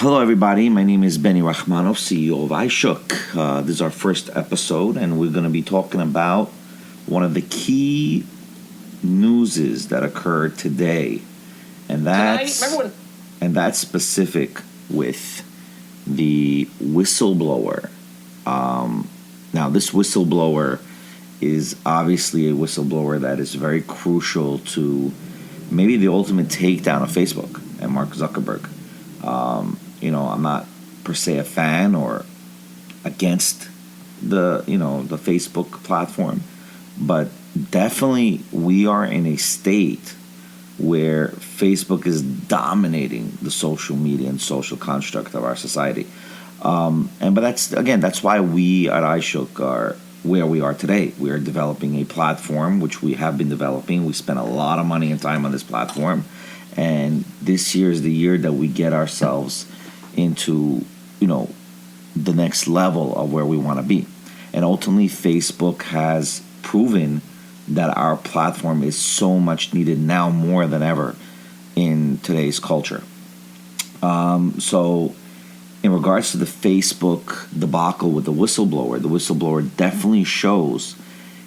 Hello, everybody. My name is Benny Rachmanov, CEO of iShook. This is our first episode, and we're going to be talking about one of the key newses that occurred today, and that's specific with the whistleblower. Now, this whistleblower is obviously a whistleblower that is very crucial to maybe the ultimate takedown of Facebook and Mark Zuckerberg. I'm not per se a fan or against the Facebook platform, but definitely we are in a state where Facebook is dominating the social media and social construct of our society. But that's why we at iShook are where we are today. We are developing a platform, which we have been developing. We spent a lot of money and time on this platform, and this year is the year that we get ourselves into the next level of where we want to be. And ultimately, Facebook has proven that our platform is so much needed now more than ever in today's culture. So in regards to the Facebook debacle with the whistleblower definitely shows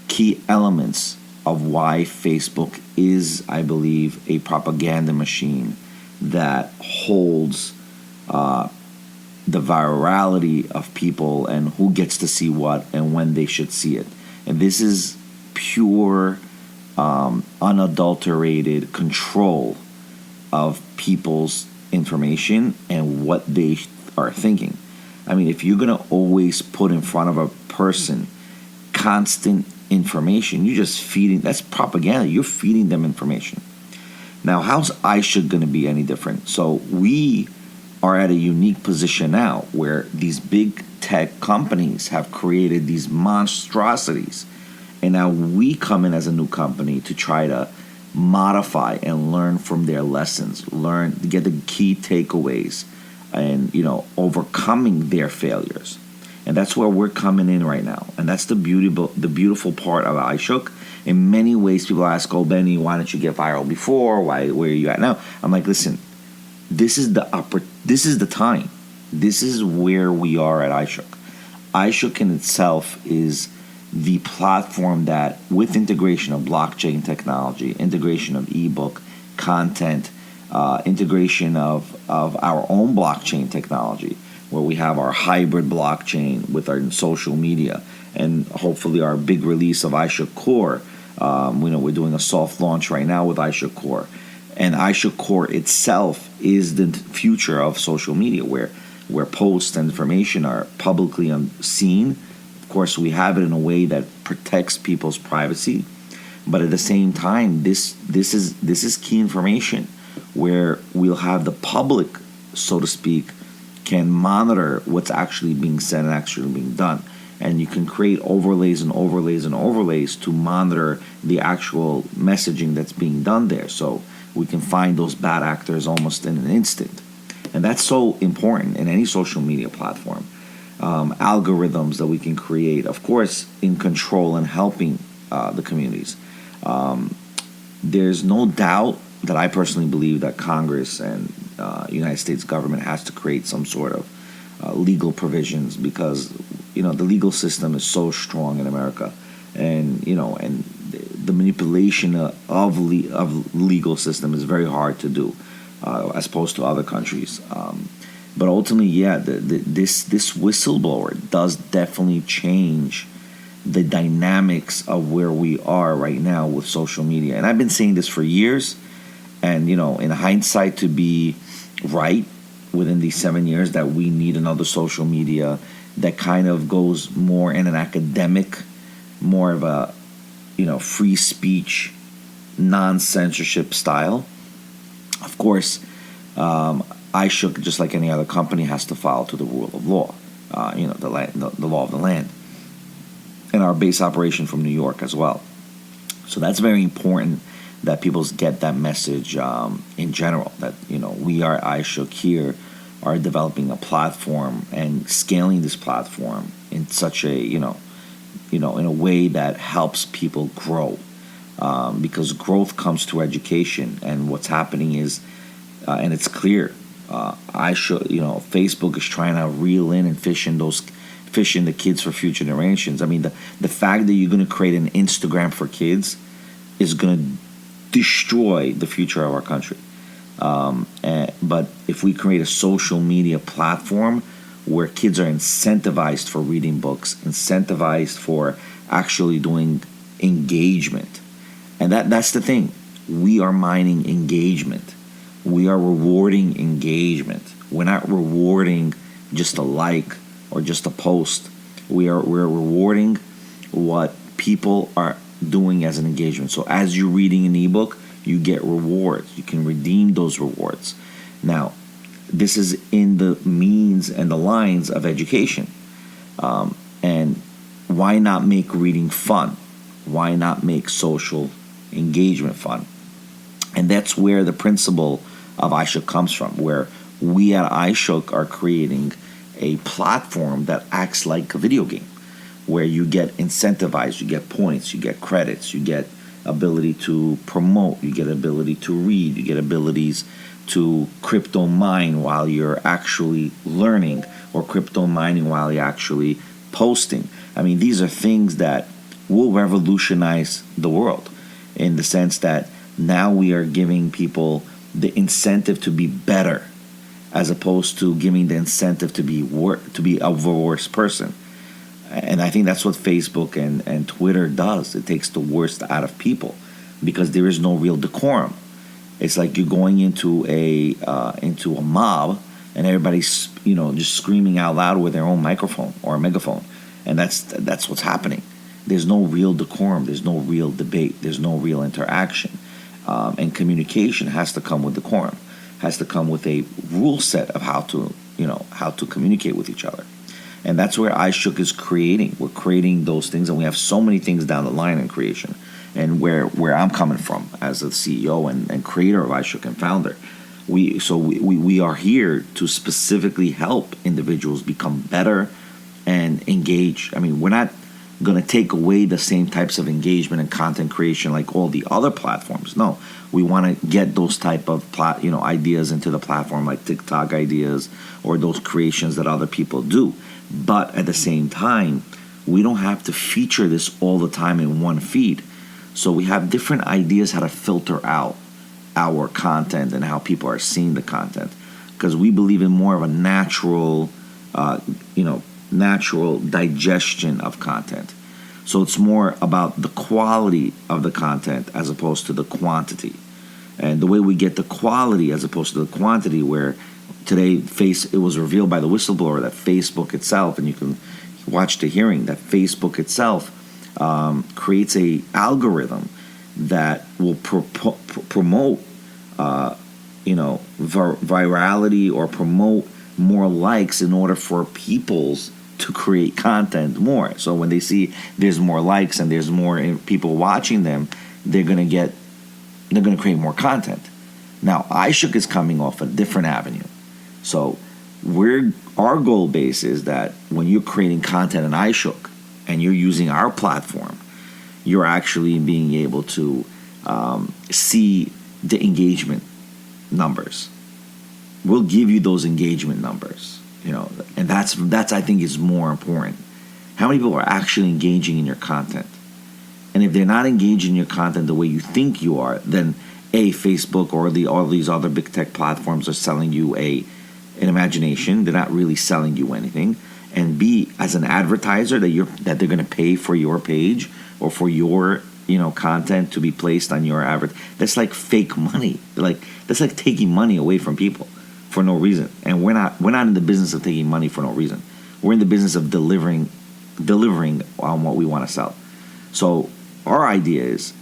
key elements of why Facebook is, I believe, a propaganda machine that holds the virality of people and who gets to see what and when they should see it. And this is pure, unadulterated control of people's information and what they are thinking. I mean, if you're going to always put in front of a person constant information, you're just feeding, that's propaganda. You're feeding them information. Now, how's iShook going to be any different? So we are at a unique position now where these big tech companies have created these monstrosities, and now we come in as a new company to try to modify and learn from their lessons, get the key takeaways, and overcoming their failures. And that's where we're coming in right now, and that's the beautiful part of iShook. In many ways, people ask, "Oh, Benny, why didn't you get viral before? Where are you at now?" I'm like, listen, this is the time. This is where we are at iShook. iShook in itself is the platform that, with integration of blockchain technology, integration of ebook content, integration of our own blockchain technology, where we have our hybrid blockchain with our social media, and hopefully our big release of iShook Core. We're doing a soft launch right now with iShook Core. And iShook Core itself is the future of social media, where posts and information are publicly seen. Of course, we have it in a way that protects people's privacy, but at the same time, this is key information where we'll have the public, so to speak, can monitor what's actually being said and actually being done. And you can create overlays and overlays and overlays to monitor the actual messaging that's being done there. So we can find those bad actors almost in an instant. And that's so important in any social media platform. Algorithms that we can create, of course, in control and helping the communities. There's no doubt that I personally believe that Congress and United States government has to create some sort of legal provisions, because the legal system is so strong in America, and the manipulation of legal system is very hard to do as opposed to other countries. But ultimately, this whistleblower does definitely change the dynamics of where we are right now with social media. And I've been saying this for years, and in hindsight, to be right within these 7 years, that we need another social media that kind of goes more in an academic, more of a free speech, non-censorship style. Of course, iShook, just like any other company, has to follow to the rule of law, the law of the land, and our base operation from New York as well. So that's very important that people get that message in general, that we are iShook here are developing a platform and scaling this platform in such a in a way that helps people grow, because growth comes through education. And what's happening is, and it's clear, iShook, Facebook is trying to reel in and fish in the kids for future generations. I mean, the fact that you're going to create an Instagram for kids is going to destroy the future of our country. But if we create a social media platform where kids are incentivized for reading books, incentivized for actually doing engagement, and that's the thing. We are mining engagement. We are rewarding engagement. We're not rewarding just a like or just a post. We're rewarding what people are doing as an engagement. So as you're reading an ebook, you get rewards. You can redeem those rewards. Now, this is in the means and the lines of education. And why not make reading fun? Why not make social engagement fun? And that's where the principle of iShook comes from, where we at iShook are creating a platform that acts like a video game, where you get incentivized, you get points, you get credits, you get ability to promote, you get ability to read, you get abilities to crypto mine while you're actually learning, or crypto mining while you're actually posting. I mean, these are things that will revolutionize the world, in the sense that now we are giving people the incentive to be better, as opposed to giving the incentive to be a worse person. And I think that's what Facebook and Twitter does. It takes the worst out of people, because there is no real decorum. It's like you're going into a mob, and everybody's just screaming out loud with their own microphone or a megaphone, and that's what's happening. There's no real decorum. There's no real debate. There's no real interaction, and communication has to come with decorum. Has to come with a rule set of how to communicate with each other. And that's where iShook is creating. We're creating those things, and we have so many things down the line in creation. And where I'm coming from as a CEO and creator of iShook and founder, we are here to specifically help individuals become better and engage. I mean, we're not going to take away the same types of engagement and content creation like all the other platforms. No, we want to get those type of ideas into the platform, like TikTok ideas or those creations that other people do. But at the same time, we don't have to feature this all the time in one feed. So we have different ideas how to filter out our content and how people are seeing the content, because we believe in more of a natural digestion of content. So it's more about the quality of the content as opposed to the quantity. And the way we get the quality as opposed to the quantity, where today it was revealed by the whistleblower that Facebook itself, and you can watch the hearing, that Facebook itself creates a algorithm that will promote virality or promote more likes in order for people's to create content more. So when they see there's more likes and there's more people watching them, they're going to create more content. Now, iShook is coming off a different avenue. So our goal base is that when you're creating content in iShook and you're using our platform, you're actually being able to see the engagement numbers. We'll give you those engagement numbers, and that's I think is more important. How many people are actually engaging in your content? And if they're not engaging in your content the way you think you are, then Facebook or all these other big tech platforms are selling you an imagination. They're not really selling you anything. And B, as an advertiser, that they're going to pay for your page or for your content to be placed on your that's like fake money. That's like taking money away from people for no reason. And we're not in the business of taking money for no reason. We're in the business of delivering on what we want to sell. So our idea is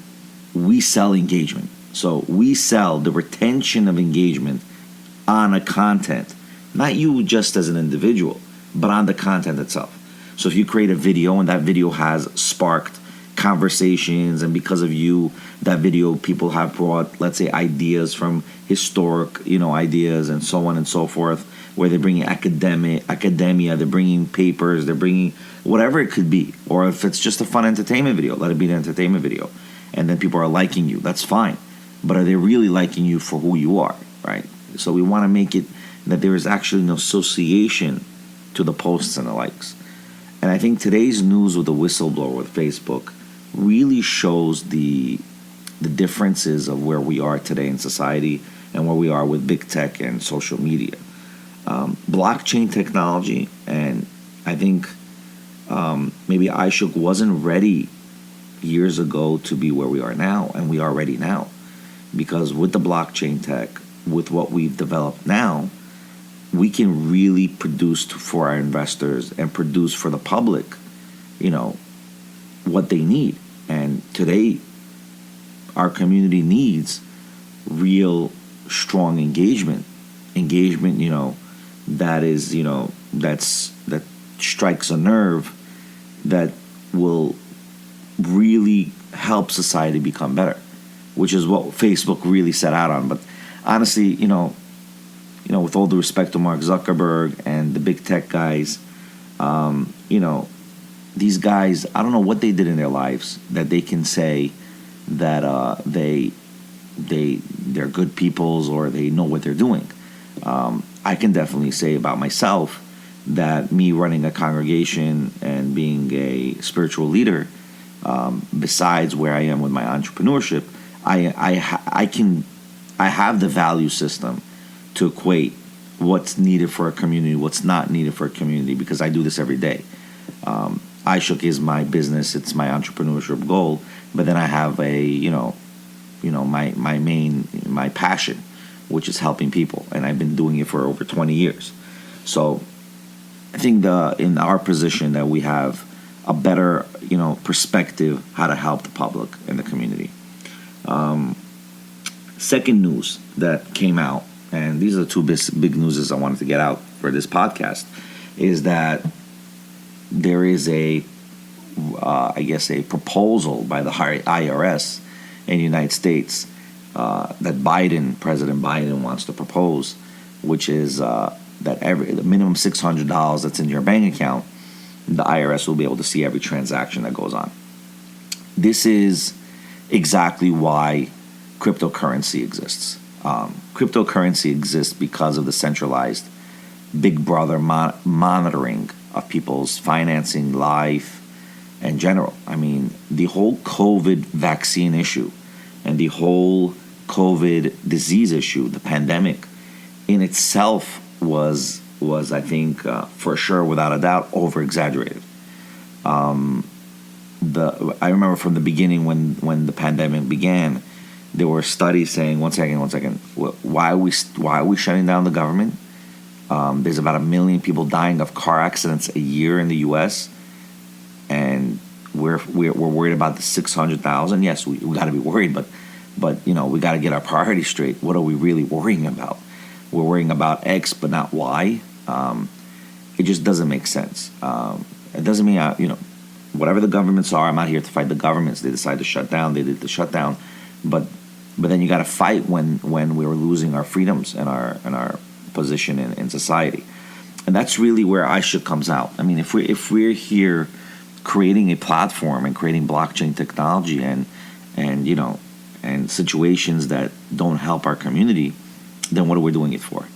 we sell engagement. So we sell the retention of engagement on a content, not you just as an individual, but on the content itself. So if you create a video and that video has sparked conversations, and because of you, that video, people have brought, let's say, ideas from historic, ideas and so on and so forth, where they're bringing academia, they're bringing papers, they're bringing whatever it could be. Or if it's just a fun entertainment video, let it be an entertainment video. And then people are liking you, that's fine. But are they really liking you for who you are, right? So we want to make it that there is actually no association to the posts and the likes. And I think today's news with the whistleblower with Facebook really shows the differences of where we are today in society and where we are with big tech and social media. Blockchain technology, and I think maybe iShook wasn't ready years ago to be where we are now, and we are ready now. Because with the blockchain tech, with what we've developed now, we can really produce for our investors and produce for the public, what they need. And today, our community needs real strong engagement, that is, that strikes a nerve, that will really help society become better, which is what Facebook really set out on. But honestly, with all due respect to Mark Zuckerberg and the big tech guys, these guys, I don't know what they did in their lives that they can say that they're good peoples or they know what they're doing. I can definitely say about myself that me running a congregation and being a spiritual leader, besides where I am with my entrepreneurship, I have the value system to equate what's needed for a community, what's not needed for a community, because I do this every day. iShook is my business; it's my entrepreneurship goal. But then I have my passion, which is helping people, and I've been doing it for over 20 years. So I think in our position that we have a better perspective how to help the public and the community. Second news that came out, and these are the two big newses I wanted to get out for this podcast, is that there is a proposal by the IRS in the United States that President Biden wants to propose, which is that the minimum $600 that's in your bank account, the IRS will be able to see every transaction that goes on. This is exactly why cryptocurrency exists. Cryptocurrency exists because of the centralized Big Brother monitoring of people's financing, life, and general. I mean, the whole COVID vaccine issue and the whole COVID disease issue, the pandemic, in itself was I think, for sure, without a doubt, over-exaggerated. I remember from the beginning when the pandemic began, there were studies saying, one second, why are we shutting down the government? There's about 1 million people dying of car accidents a year in the U.S., and we're worried about the 600,000. Yes, we got to be worried, but we got to get our priorities straight. What are we really worrying about? We're worrying about X, but not Y. It just doesn't make sense. It doesn't mean whatever the governments are. I'm not here to fight the governments. They decide to shut down. They did the shutdown, but then you got to fight when we're losing our freedoms and our position in society, and that's really where iShook comes out. I mean, if we're here creating a platform and creating blockchain technology and situations that don't help our community, then what are we doing it for?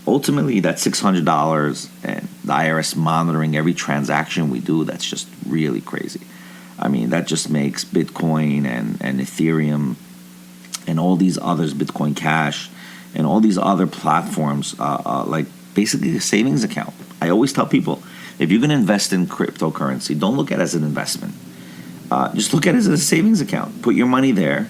Ultimately, that $600 and the IRS monitoring every transaction we do, that's just really crazy. I mean, that just makes Bitcoin and Ethereum and all these others, Bitcoin Cash, and all these other platforms, like basically a savings account. I always tell people, if you're going to invest in cryptocurrency, don't look at it as an investment. Just look at it as a savings account. Put your money there.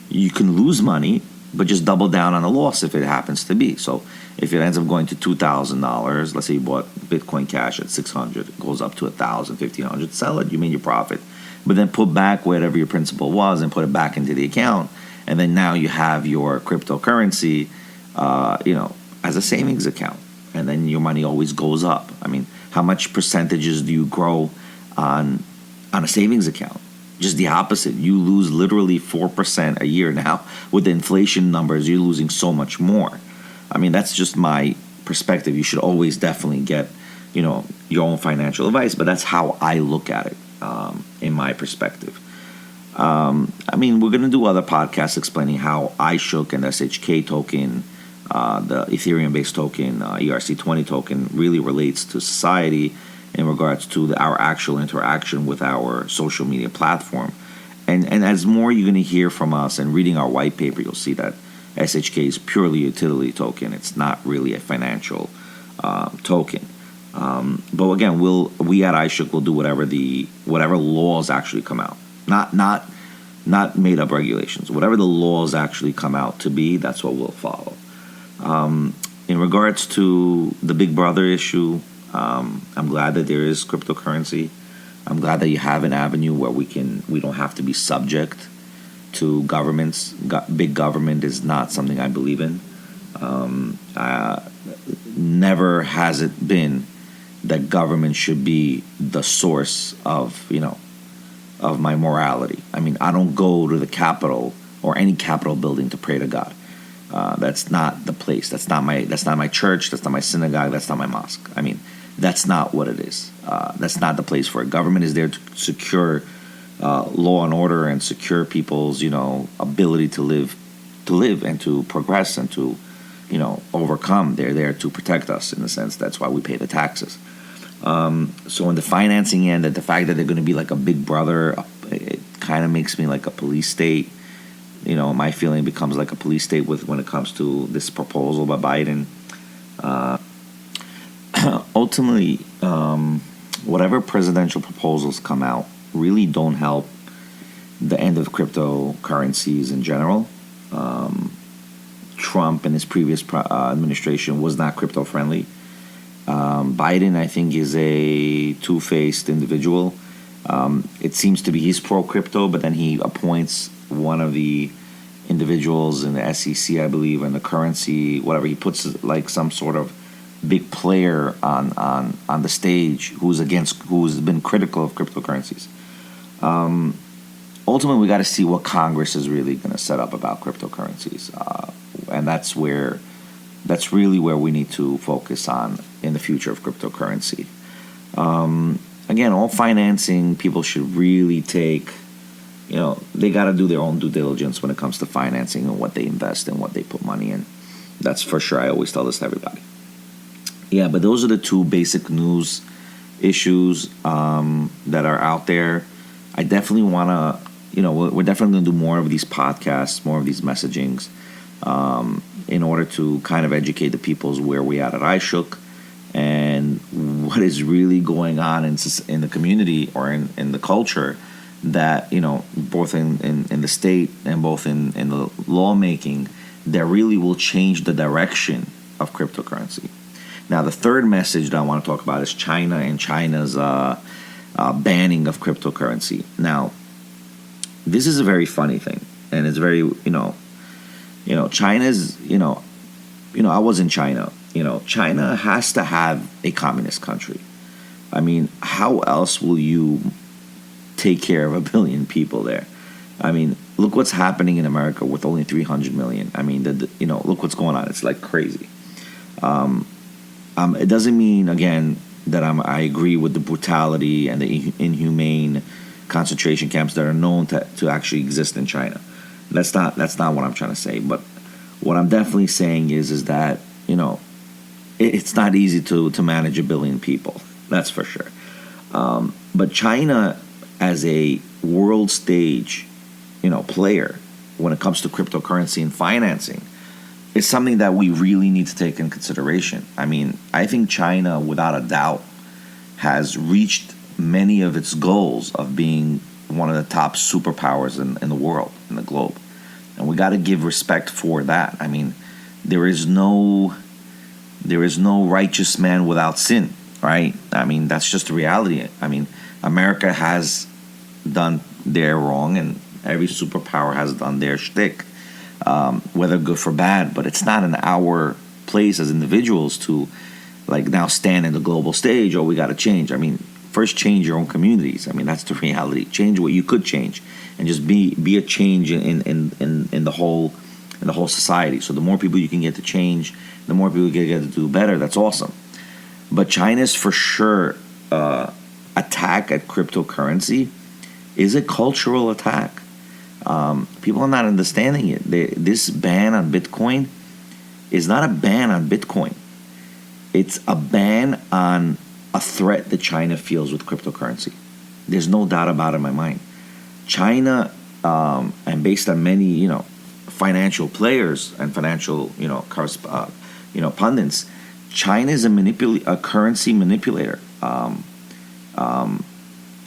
You can lose money, but just double down on the loss if it happens to be. So if it ends up going to $2,000, let's say you bought Bitcoin Cash at $600, it goes up to $1,000, $1,500, sell it, you made your profit. But then put back whatever your principal was and put it back into the account. And then now you have your cryptocurrency, as a savings account. And then your money always goes up. I mean, how much percentages do you grow on a savings account? Just the opposite. You lose literally 4% a year now. With the inflation numbers, you're losing so much more. I mean, that's just my perspective. You should always definitely get, your own financial advice, but that's how I look at it, in my perspective. I mean, we're going to do other podcasts explaining how iShook and SHK token the Ethereum-based token, ERC20 token, really relates to society in regards to our actual interaction with our social media platform. And as more you're going to hear from us and reading our white paper, you'll see that SHK is purely a utility token. It's not really a financial token. But again, we at iShook will do whatever laws actually come out, not made up regulations. Whatever the laws actually come out to be, that's what we'll follow. In regards to the Big Brother issue, I'm glad that there is cryptocurrency. I'm glad that you have an avenue where we don't have to be subject to governments. Big government is not something I believe in. Never has it been that government should be the source of my morality. I mean, I don't go to the Capitol or any Capitol building to pray to God. That's not the place. That's not my church. That's not my synagogue. That's not my mosque. I mean, that's not what it is. That's not the place for it. Government is there to secure law and order and secure people's ability to live and to progress and to overcome. They're there to protect us in a sense. That's why we pay the taxes. So in the financing end, the fact that they're going to be like a big brother, it kind of makes me like a police state. My feeling becomes like a police state when it comes to this proposal by Biden. Ultimately, whatever presidential proposals come out really don't help the end of cryptocurrencies in general. Trump and his previous administration was not crypto friendly. Biden, I think, is a two-faced individual. It seems to be he's pro-crypto, but then he appoints one of the individuals in the SEC, I believe, and the currency, whatever. He puts like some sort of big player on the stage who's been critical of cryptocurrencies. Ultimately, we got to see what Congress is really going to set up about cryptocurrencies, and that's really where we need to focus on in the future of cryptocurrency. Again, all financing people should really take. They got to do their own due diligence when it comes to financing and what they invest and what they put money in. That's for sure. I always tell this to everybody. Yeah, but those are the two basic news issues that are out there. I definitely want to, we're definitely going to do more of these podcasts, more of these messagings, in order to kind of educate the peoples where we at iShook and what is really going on in the community or in the culture that, both in the state and both in the lawmaking, that really will change the direction of cryptocurrency. Now, the third message that I want to talk about is China and China's banning of cryptocurrency. Now, this is a very funny thing, and it's very, China's, I was in China. China has to have a communist country. I mean, how else will you take care of 1 billion people there? I mean, look what's happening in America with only 300 million. I mean, look what's going on. It's like crazy. It doesn't mean, again, that I agree with the brutality and the inhumane concentration camps that are known to actually exist in China. That's not what I'm trying to say. But what I'm definitely saying is that, it's not easy to manage 1 billion people. That's for sure. But China, as a world stage, player when it comes to cryptocurrency and financing, is something that we really need to take in consideration. I mean, I think China, without a doubt, has reached many of its goals of being one of the top superpowers in the world, in the globe. And we got to give respect for that. I mean, there is no righteous man without sin, right? I mean, that's just the reality. I mean, America has done their wrong, and every superpower has done their shtick, whether good for bad. But it's not in our place as individuals to, now stand in the global stage. We got to change. I mean, first change your own communities. I mean, that's the reality. Change what you could change, and just be a change in the whole society. So the more people you can get to change, the more people you can get to do better. That's awesome. But China's for sure attack at cryptocurrency is a cultural attack. People are not understanding it. This ban on Bitcoin is not a ban on Bitcoin. It's a ban on a threat that China feels with cryptocurrency. There's no doubt about it in my mind. China, and based on many, financial players and financial, pundits, China is a currency manipulator,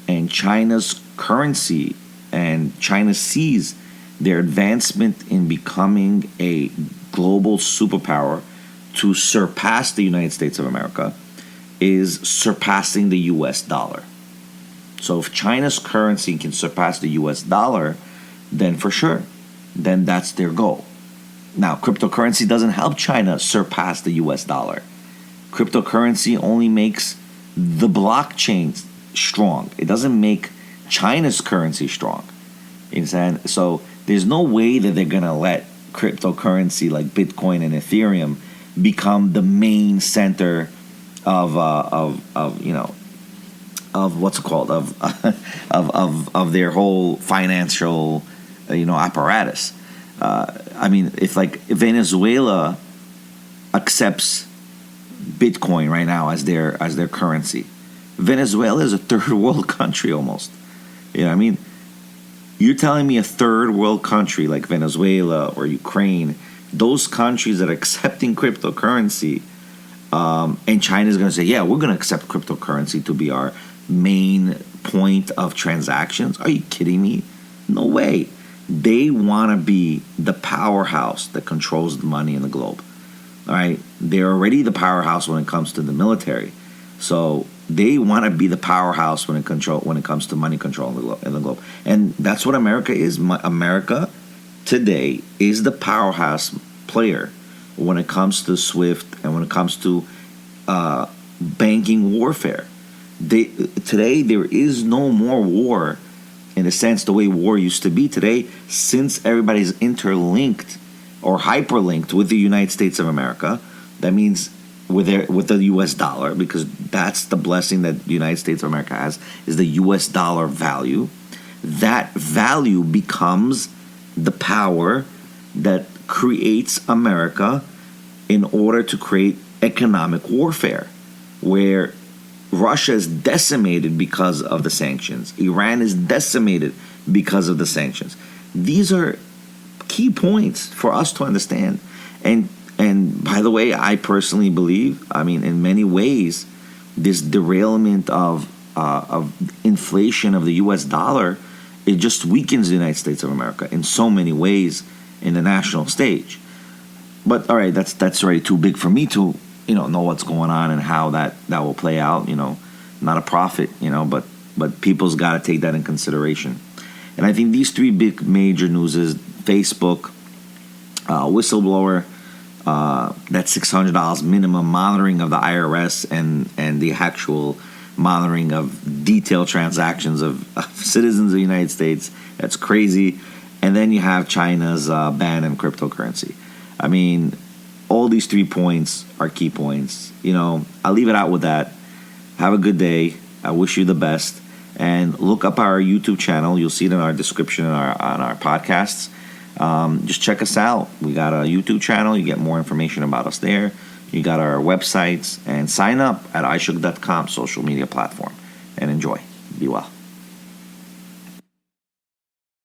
and China's currency, and China sees their advancement in becoming a global superpower to surpass the United States of America is surpassing the US dollar. So if China's currency can surpass the US dollar, then for sure, then that's their goal. Now, cryptocurrency doesn't help China surpass the US dollar. Cryptocurrency only makes the blockchain strong. It doesn't make China's currency strong. You understand? So there's no way that they're going to let cryptocurrency like Bitcoin and Ethereum become the main center of what's it called of their whole financial apparatus. If Venezuela accepts Bitcoin right now as their currency, Venezuela is a third world country almost. You know what I mean? You're telling me a third world country like Venezuela or Ukraine, those countries that are accepting cryptocurrency, and China's going to say, yeah, we're going to accept cryptocurrency to be our main point of transactions? Are you kidding me? No way. They want to be the powerhouse that controls the money in the globe. All right? They're already the powerhouse when it comes to the military. So they want to be the powerhouse when it comes to money control in the globe. And that's what America is. America today is the powerhouse player when it comes to SWIFT and when it comes to banking warfare. Today there is no more war in a sense the way war used to be. Today, since everybody's interlinked or hyperlinked with the United States of America, that means with the U.S. dollar, because that's the blessing that the United States of America has, is the U.S. dollar value. That value becomes the power that creates America in order to create economic warfare, where Russia is decimated because of the sanctions. Iran is decimated because of the sanctions. These are key points for us to understand. And by the way, I personally believe, in many ways, this derailment of inflation of the U.S. dollar, it just weakens the United States of America in so many ways in the national stage. But all right, that's already too big for me to know what's going on and how that will play out. Not a prophet, but people's got to take that in consideration. And I think these three big major news is Facebook, whistleblower, that $600 minimum monitoring of the IRS and the actual monitoring of detailed transactions of citizens of the United States. That's crazy. And then you have China's ban on cryptocurrency. All these 3 points are key points. I'll leave it out with that. Have a good day. I wish you the best. And look up our YouTube channel. You'll see it in our description on our podcasts. Just check us out. We got a YouTube channel. You get more information about us there. You got our websites. And sign up at iShook.com social media platform. And enjoy. Be well.